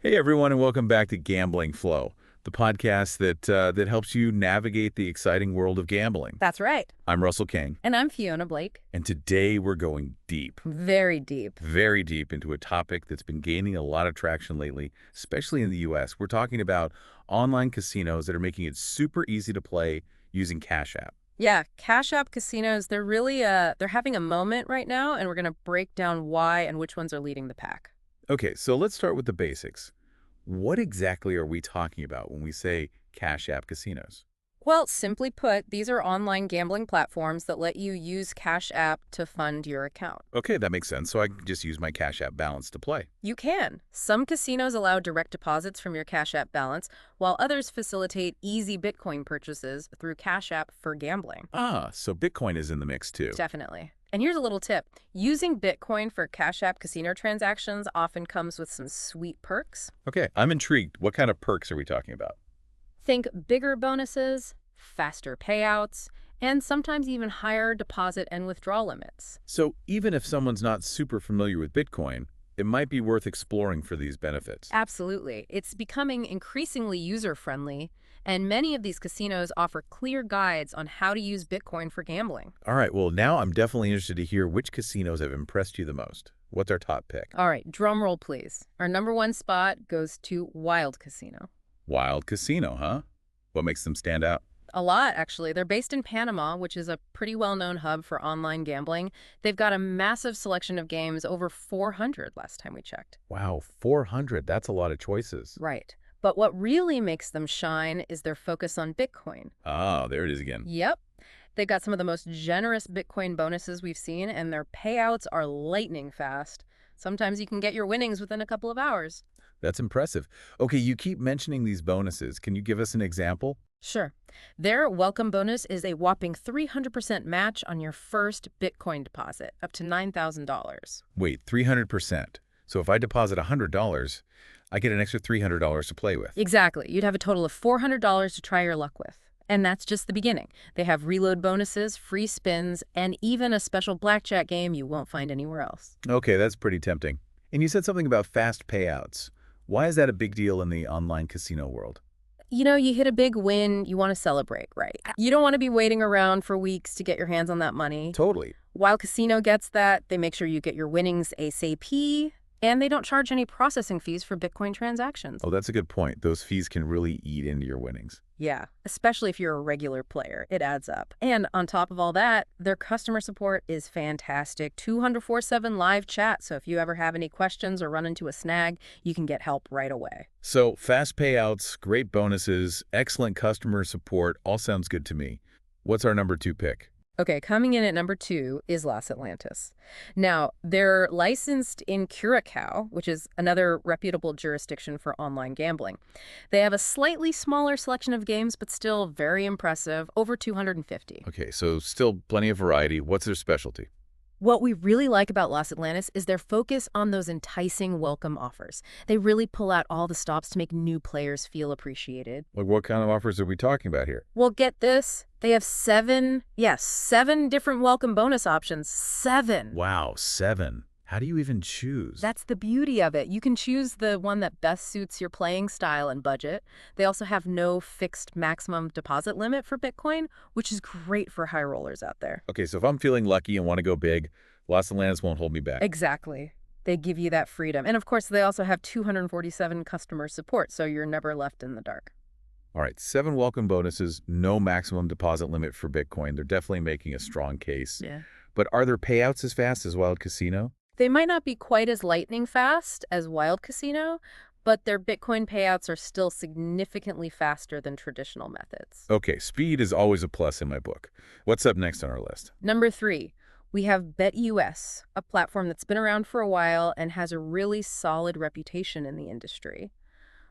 Hey everyone, and welcome back to Gambling Flow, the podcast that helps you navigate the exciting world of gambling. That's right. I'm Russell King, And I'm Fiona Blake. and today we're going deep, Very deep. very deep into a topic that's been gaining a lot of traction lately, especially in the U.S. We're talking about online casinos that are making it super easy to play using Cash App. Yeah, Cash App casinos, they're having a moment right now, and we're going to break down why and which ones are leading the pack. Okay, so let's start with the basics. What exactly are we talking about when we say Cash App casinos? Well, simply put, these are online gambling platforms that let you use Cash App to fund your account. Okay, that makes sense. So I can just use my Cash App balance to play. You can. Some casinos allow direct deposits from your Cash App balance, while others facilitate easy Bitcoin purchases through Cash App for gambling. Ah, so Bitcoin is in the mix too. Definitely. And here's a little tip. Using Bitcoin for Cash App casino transactions often comes with some sweet perks. Okay, I'm intrigued. What kind of perks are we talking about? Think bigger bonuses, faster payouts, and sometimes even higher deposit and withdrawal limits. So even if someone's not super familiar with Bitcoin, it might be worth exploring for these benefits. Absolutely. It's becoming increasingly user-friendly, and many of these casinos offer clear guides on how to use Bitcoin for gambling. All right, well, now I'm definitely interested to hear which casinos have impressed you the most. What's our top pick? All right, drum roll, please. Our #1 spot goes to Wild Casino. Wild Casino, huh? What makes them stand out? A lot, actually. They're based in Panama, which is a pretty well-known hub for online gambling. They've got a massive selection of games, over 400 last time we checked. Wow, 400. That's a lot of choices. Right. But what really makes them shine is their focus on Bitcoin. Ah, there it is again. Yep. They've got some of the most generous Bitcoin bonuses we've seen, and their payouts are lightning fast. Sometimes you can get your winnings within a couple of hours. That's impressive. Okay, you keep mentioning these bonuses. Can you give us an example? Sure. Their welcome bonus is a whopping 300% match on your first Bitcoin deposit, up to $9,000. Wait, 300%. So if I deposit $100, I get an extra $300 to play with. Exactly. You'd have a total of $400 to try your luck with. And that's just the beginning. They have reload bonuses, free spins, and even a special blackjack game you won't find anywhere else. Okay, that's pretty tempting. And you said something about fast payouts. Why is that a big deal in the online casino world? You know, you hit a big win, you want to celebrate, right? You don't want to be waiting around for weeks to get your hands on that money. Totally. While Casino gets that, they make sure you get your winnings ASAP, and they don't charge any processing fees for Bitcoin transactions. Oh, that's a good point. Those fees can really eat into your winnings. Yeah, especially if you're a regular player. It adds up. And on top of all that, their customer support is fantastic. 24/7 live chat, so if you ever have any questions or run into a snag, you can get help right away. So fast payouts, great bonuses, excellent customer support, all sounds good to me. What's our #2 pick? Okay, coming in at #2 is Los Atlantis. Now, they're licensed in Curacao, which is another reputable jurisdiction for online gambling. They have a slightly smaller selection of games, but still very impressive, over 250. Okay, so still plenty of variety. What's their specialty? What we really like about Los Atlantis is their focus on those enticing welcome offers. They really pull out all the stops to make new players feel appreciated. Like what kind of offers are we talking about here? Well, get this. They have seven different welcome bonus options. 7. Wow, 7. How do you even choose? That's the beauty of it. You can choose the one that best suits your playing style and budget. They also have no fixed maximum deposit limit for Bitcoin, which is great for high rollers out there. Okay, so if I'm feeling lucky and want to go big, Los Atlantis won't hold me back. Exactly. They give you that freedom. And of course, they also have 247 customer support, so you're never left in the dark. All right, 7 welcome bonuses, no maximum deposit limit for Bitcoin. They're definitely making a strong case. Yeah. But are their payouts as fast as Wild Casino? They might not be quite as lightning fast as Wild Casino, but their Bitcoin payouts are still significantly faster than traditional methods. Okay, speed is always a plus in my book. What's up next on our list? #3, we have BetUS, a platform that's been around for a while and has a really solid reputation in the industry.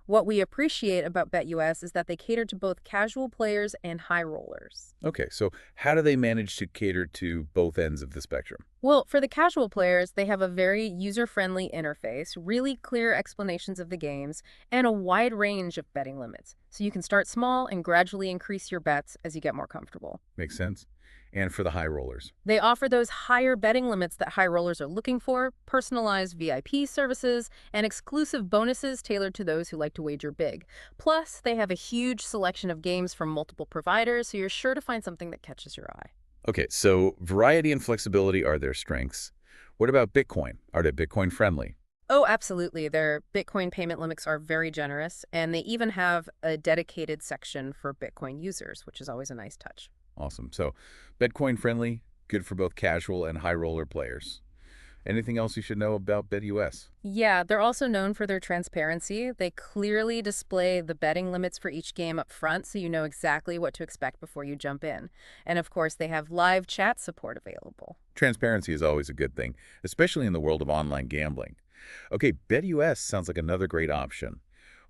What we appreciate about BetUS is that they cater to both casual players and high rollers. Okay, so how do they manage to cater to both ends of the spectrum? Well, for the casual players, they have a very user-friendly interface, really clear explanations of the games, and a wide range of betting limits. So you can start small and gradually increase your bets as you get more comfortable. Makes sense. And for the high rollers. They offer those higher betting limits that high rollers are looking for, personalized VIP services, and exclusive bonuses tailored to those who like to wager big. Plus, they have a huge selection of games from multiple providers, so you're sure to find something that catches your eye. Okay, so variety and flexibility are their strengths. What about Bitcoin? Are they Bitcoin friendly? Oh, absolutely. Their Bitcoin payment limits are very generous, and they even have a dedicated section for Bitcoin users, which is always a nice touch. Awesome. So Bitcoin friendly, good for both casual and high roller players. Anything else you should know about BetUS? Yeah, they're also known for their transparency. They clearly display the betting limits for each game up front so you know exactly what to expect before you jump in. And of course, they have live chat support available. Transparency is always a good thing, especially in the world of online gambling. Okay, BetUS sounds like another great option.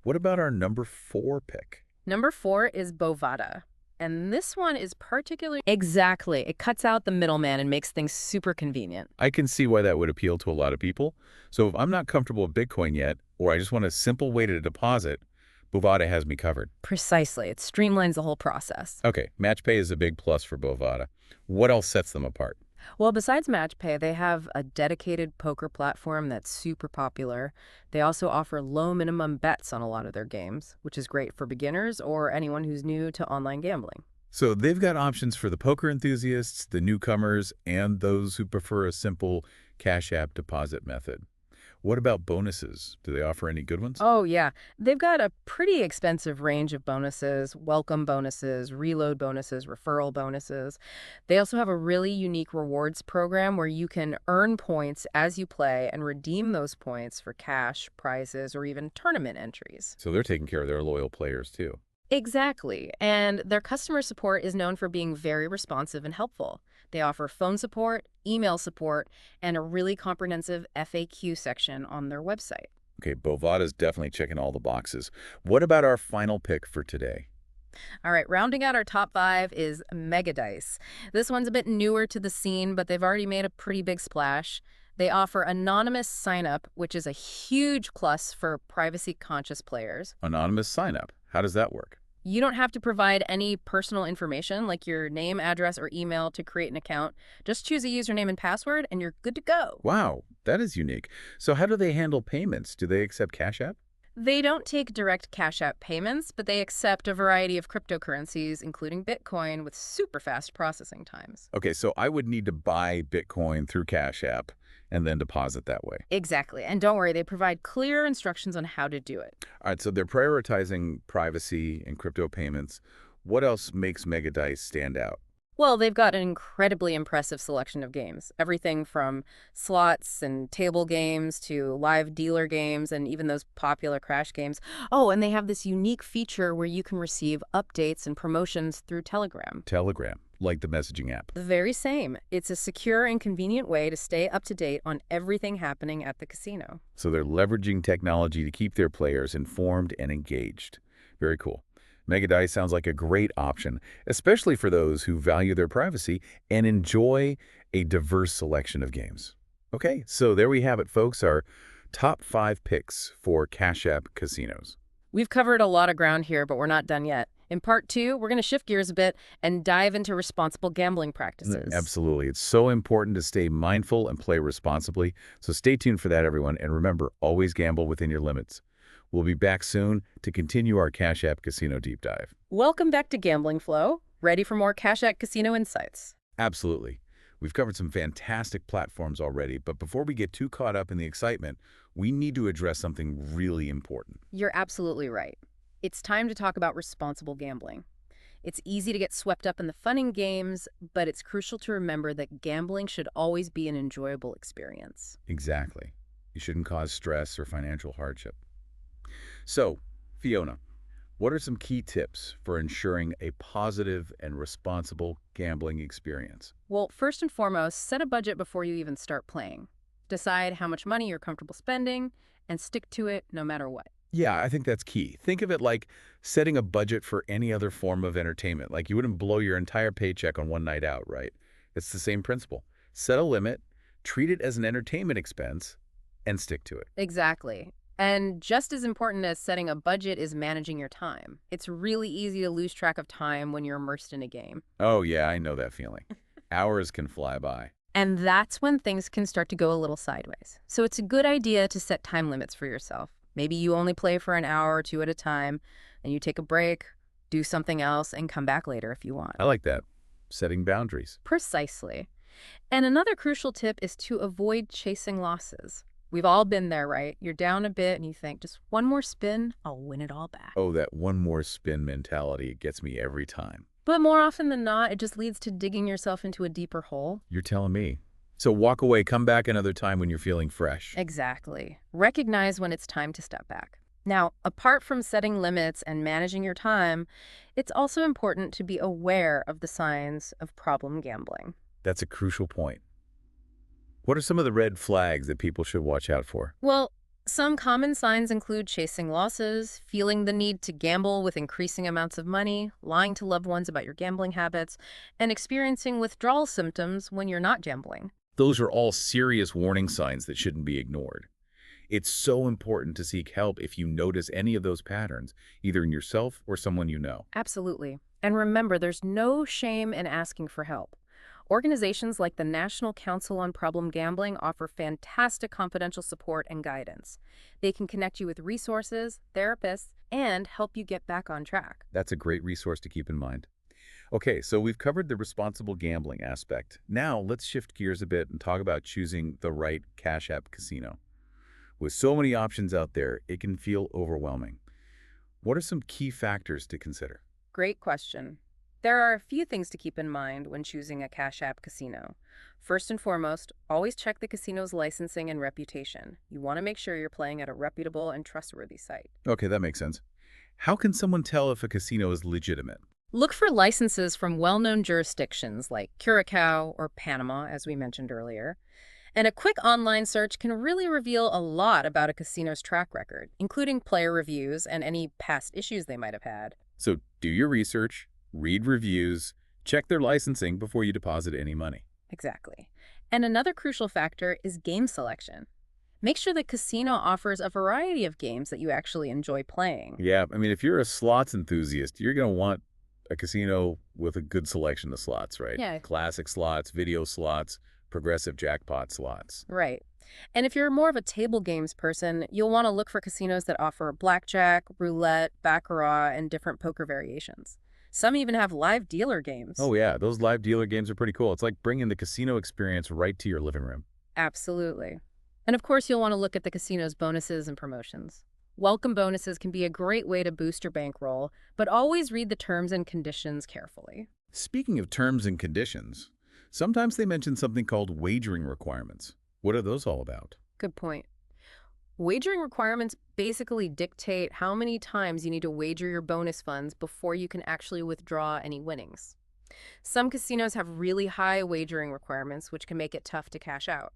What about our number 4 pick? Number 4 is Bovada. And this one is particularly... Exactly. It cuts out the middleman and makes things super convenient. I can see why that would appeal to a lot of people. So if I'm not comfortable with Bitcoin yet, or I just want a simple way to deposit, Bovada has me covered. Precisely. It streamlines the whole process. Okay, MatchPay is a big plus for Bovada. What else sets them apart? Well, besides MatchPay, they have a dedicated poker platform that's super popular. They also offer low minimum bets on a lot of their games, which is great for beginners or anyone who's new to online gambling. So they've got options for the poker enthusiasts, the newcomers, and those who prefer a simple Cash App deposit method. What about bonuses? Do they offer any good ones? Oh, yeah. They've got a pretty expensive range of bonuses, welcome bonuses, reload bonuses, referral bonuses. They also have a really unique rewards program where you can earn points as you play and redeem those points for cash, prizes, or even tournament entries. So they're taking care of their loyal players too. Exactly. And their customer support is known for being very responsive and helpful. They offer phone support, email support, and a really comprehensive FAQ section on their website. Okay, Bovada's definitely checking all the boxes. What about our final pick for today? All right, rounding out our top 5 is Mega Dice. This one's a bit newer to the scene, but they've already made a pretty big splash. They offer anonymous sign-up, which is a huge plus for privacy-conscious players. Anonymous sign-up. How does that work? You don't have to provide any personal information like your name, address, or email to create an account. Just choose a username and password, and you're good to go. Wow, that is unique. So how do they handle payments? Do they accept Cash App? They don't take direct Cash App payments, but they accept a variety of cryptocurrencies, including Bitcoin, with super fast processing times. Okay, so I would need to buy Bitcoin through Cash App and then deposit that way. Exactly. And don't worry, they provide clear instructions on how to do it. All right, so they're prioritizing privacy and crypto payments. What else makes Mega Dice stand out? Well, they've got an incredibly impressive selection of games. Everything from slots and table games to live dealer games and even those popular crash games. Oh, and they have this unique feature where you can receive updates and promotions through Telegram. Telegram, like the messaging app. The very same. It's a secure and convenient way to stay up to date on everything happening at the casino. So they're leveraging technology to keep their players informed and engaged. Very cool. Mega Dice sounds like a great option, especially for those who value their privacy and enjoy a diverse selection of games. Okay, so there we have it, folks, our top 5 picks for Cash App casinos. We've covered a lot of ground here, but we're not done yet. In part 2, we're going to shift gears a bit and dive into responsible gambling practices. Absolutely. It's so important to stay mindful and play responsibly. So stay tuned for that, everyone. And remember, always gamble within your limits. We'll be back soon to continue our Cash App Casino deep dive. Welcome back to Gambling Flow. Ready for more Cash App Casino insights? Absolutely. We've covered some fantastic platforms already, but before we get too caught up in the excitement, we need to address something really important. You're absolutely right. It's time to talk about responsible gambling. It's easy to get swept up in the fun and games, but it's crucial to remember that gambling should always be an enjoyable experience. Exactly. You shouldn't cause stress or financial hardship. So, Fiona, what are some key tips for ensuring a positive and responsible gambling experience? Well, first and foremost, set a budget before you even start playing. Decide how much money you're comfortable spending and stick to it no matter what. Yeah, I think that's key. Think of it like setting a budget for any other form of entertainment. Like you wouldn't blow your entire paycheck on one night out, right? It's the same principle. Set a limit, treat it as an entertainment expense, and stick to it. Exactly. And just as important as setting a budget is managing your time. It's really easy to lose track of time when you're immersed in a game. Oh, yeah, I know that feeling. Hours can fly by. And that's when things can start to go a little sideways. So it's a good idea to set time limits for yourself. Maybe you only play for an hour or two at a time, and you take a break, do something else, and come back later if you want. I like that. Setting boundaries. Precisely. And another crucial tip is to avoid chasing losses. We've all been there, right? You're down a bit and you think, just one more spin, I'll win it all back. Oh, that one more spin mentality, it gets me every time. But more often than not, it just leads to digging yourself into a deeper hole. You're telling me. So walk away, come back another time when you're feeling fresh. Exactly. Recognize when it's time to step back. Now, apart from setting limits and managing your time, it's also important to be aware of the signs of problem gambling. That's a crucial point. What are some of the red flags that people should watch out for? Well, some common signs include chasing losses, feeling the need to gamble with increasing amounts of money, lying to loved ones about your gambling habits, and experiencing withdrawal symptoms when you're not gambling. Those are all serious warning signs that shouldn't be ignored. It's so important to seek help if you notice any of those patterns, either in yourself or someone you know. Absolutely. And remember, there's no shame in asking for help. Organizations like the National Council on Problem Gambling offer fantastic confidential support and guidance. They can connect you with resources, therapists, and help you get back on track. That's a great resource to keep in mind. Okay, so we've covered the responsible gambling aspect. Now let's shift gears a bit and talk about choosing the right Cash App casino. With so many options out there, it can feel overwhelming. What are some key factors to consider? Great question. There are a few things to keep in mind when choosing a Cash App casino. First and foremost, always check the casino's licensing and reputation. You want to make sure you're playing at a reputable and trustworthy site. Okay, that makes sense. How can someone tell if a casino is legitimate? Look for licenses from well-known jurisdictions like Curacao or Panama, as we mentioned earlier. And a quick online search can really reveal a lot about a casino's track record, including player reviews and any past issues they might have had. So do your research, read reviews, check their licensing before you deposit any money. Exactly. And another crucial factor is game selection. Make sure the casino offers a variety of games that you actually enjoy playing. Yeah, I mean, if you're a slots enthusiast, you're going to want a casino with a good selection of slots, right? Yeah. Classic slots, video slots, progressive jackpot slots. Right. And if you're more of a table games person, you'll want to look for casinos that offer blackjack, roulette, baccarat, and different poker variations. Some even have live dealer games. Oh yeah, those live dealer games are pretty cool. It's like bringing the casino experience right to your living room. Absolutely. And of course, you'll want to look at the casino's bonuses and promotions. Welcome bonuses can be a great way to boost your bankroll, but always read the terms and conditions carefully. Speaking of terms and conditions, sometimes they mention something called wagering requirements. What are those all about? Good point. Wagering requirements basically dictate how many times you need to wager your bonus funds before you can actually withdraw any winnings. Some casinos have really high wagering requirements, which can make it tough to cash out.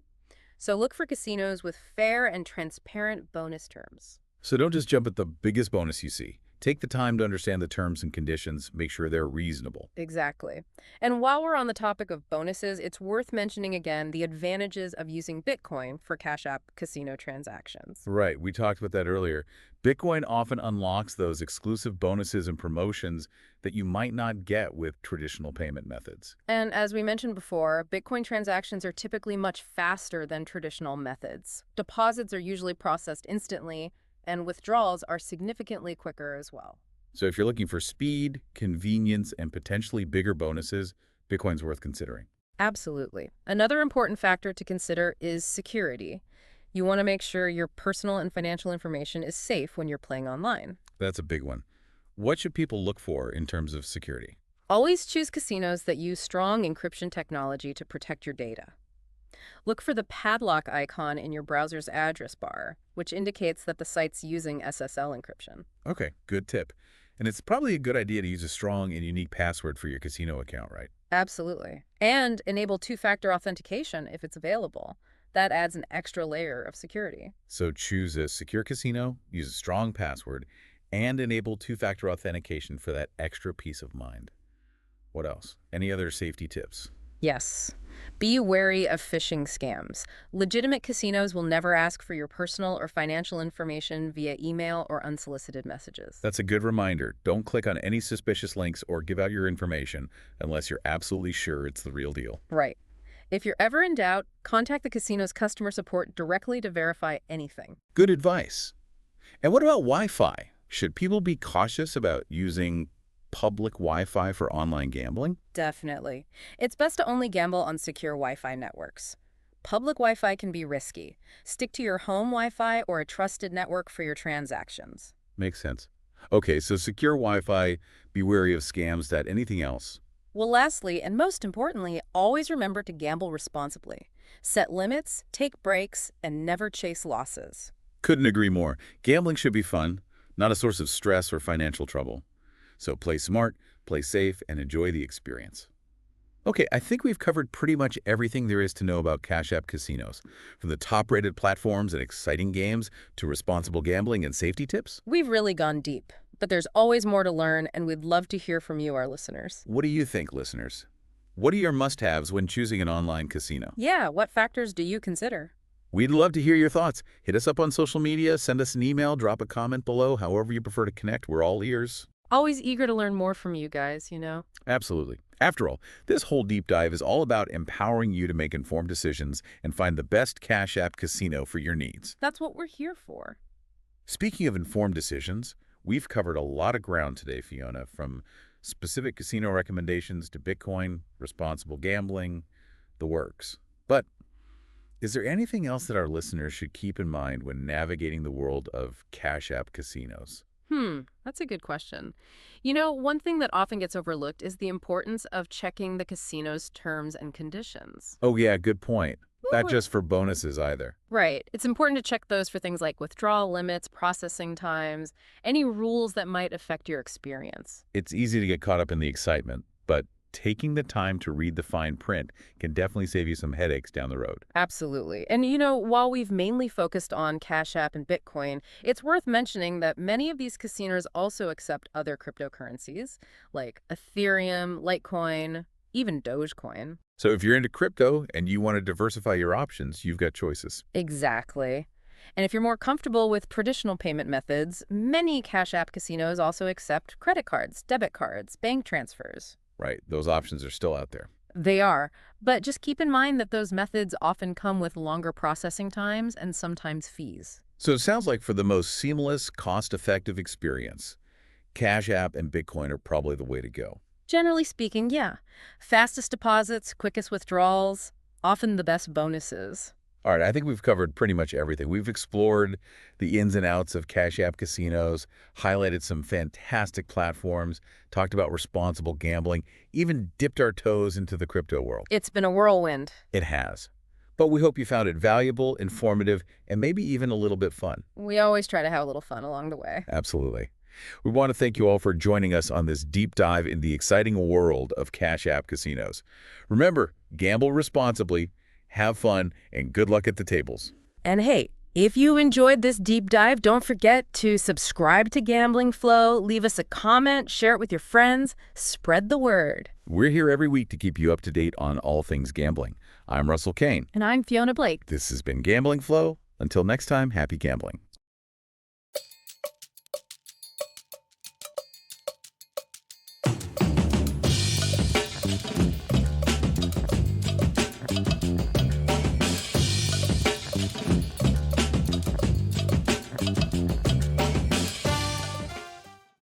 So look for casinos with fair and transparent bonus terms. So don't just jump at the biggest bonus you see. Take the time to understand the terms and conditions, make sure they're reasonable. Exactly. And while we're on the topic of bonuses, it's worth mentioning again the advantages of using Bitcoin for Cash App casino transactions. Right, we talked about that earlier. Bitcoin often unlocks those exclusive bonuses and promotions that you might not get with traditional payment methods. And as we mentioned before, Bitcoin transactions are typically much faster than traditional methods. Deposits are usually processed instantly, and withdrawals are significantly quicker as well. So if you're looking for speed, convenience, and potentially bigger bonuses, Bitcoin's worth considering. Absolutely. Another important factor to consider is security. You want to make sure your personal and financial information is safe when you're playing online. That's a big one. What should people look for in terms of security? Always choose casinos that use strong encryption technology to protect your data. Look for the padlock icon in your browser's address bar, which indicates that the site's using SSL encryption. Okay, good tip. And it's probably a good idea to use a strong and unique password for your casino account, right? Absolutely. And enable two-factor authentication if it's available. That adds an extra layer of security. So choose a secure casino, use a strong password, and enable two-factor authentication for that extra peace of mind. What else? Any other safety tips? Yes. Be wary of phishing scams. Legitimate casinos will never ask for your personal or financial information via email or unsolicited messages. That's a good reminder. Don't click on any suspicious links or give out your information unless you're absolutely sure it's the real deal. Right. If you're ever in doubt, contact the casino's customer support directly to verify anything. Good advice. And what about Wi-Fi? Should people be cautious about using public Wi-Fi for online gambling? Definitely. It's best to only gamble on secure Wi-Fi networks. Public Wi-Fi can be risky. Stick to your home Wi-Fi or a trusted network for your transactions. Makes sense. Okay, so secure Wi-Fi, be wary of scams. That anything else? Well, lastly, and most importantly, always remember to gamble responsibly. Set limits, take breaks, and never chase losses. Couldn't agree more. Gambling should be fun, not a source of stress or financial trouble. So play smart, play safe, and enjoy the experience. Okay, I think we've covered pretty much everything there is to know about Cash App casinos, from the top-rated platforms and exciting games to responsible gambling and safety tips. We've really gone deep, but there's always more to learn, and we'd love to hear from you, our listeners. What do you think, listeners? What are your must-haves when choosing an online casino? Yeah, what factors do you consider? We'd love to hear your thoughts. Hit us up on social media, send us an email, drop a comment below, however you prefer to connect. We're all ears. Always eager to learn more from you guys, Absolutely. After all, this whole deep dive is all about empowering you to make informed decisions and find the best Cash App casino for your needs. That's what we're here for. Speaking of informed decisions, we've covered a lot of ground today, Fiona, from specific casino recommendations to Bitcoin, responsible gambling, the works. But is there anything else that our listeners should keep in mind when navigating the world of Cash App casinos? That's a good question. One thing that often gets overlooked is the importance of checking the casino's terms and conditions. Oh yeah, good point. Not Ooh. just for bonuses either. Right. It's important to check those for things like withdrawal limits, processing times, any rules that might affect your experience. It's easy to get caught up in the excitement, but taking the time to read the fine print can definitely save you some headaches down the road. Absolutely. And while we've mainly focused on Cash App and Bitcoin, it's worth mentioning that many of these casinos also accept other cryptocurrencies like Ethereum, Litecoin, even Dogecoin. So if you're into crypto and you want to diversify your options, you've got choices. Exactly. And if you're more comfortable with traditional payment methods, many Cash App casinos also accept credit cards, debit cards, bank transfers. Right, those options are still out there. They are, but just keep in mind that those methods often come with longer processing times and sometimes fees. So it sounds like for the most seamless, cost-effective experience, Cash App and Bitcoin are probably the way to go. Generally speaking, yeah. Fastest deposits, quickest withdrawals, often the best bonuses. All right, I think we've covered pretty much everything. We've explored the ins and outs of Cash App casinos, highlighted some fantastic platforms, talked about responsible gambling, even dipped our toes into the crypto world. It's been a whirlwind. It has. But we hope you found it valuable, informative, and maybe even a little bit fun. We always try to have a little fun along the way. Absolutely. We want to thank you all for joining us on this deep dive in the exciting world of Cash App casinos. Remember, gamble responsibly, have fun, and good luck at the tables. And hey, if you enjoyed this deep dive, don't forget to subscribe to Gambling Flow, leave us a comment, share it with your friends, spread the word. We're here every week to keep you up to date on all things gambling. I'm Russell Kane. And I'm Fiona Blake. This has been Gambling Flow. Until next time, happy gambling.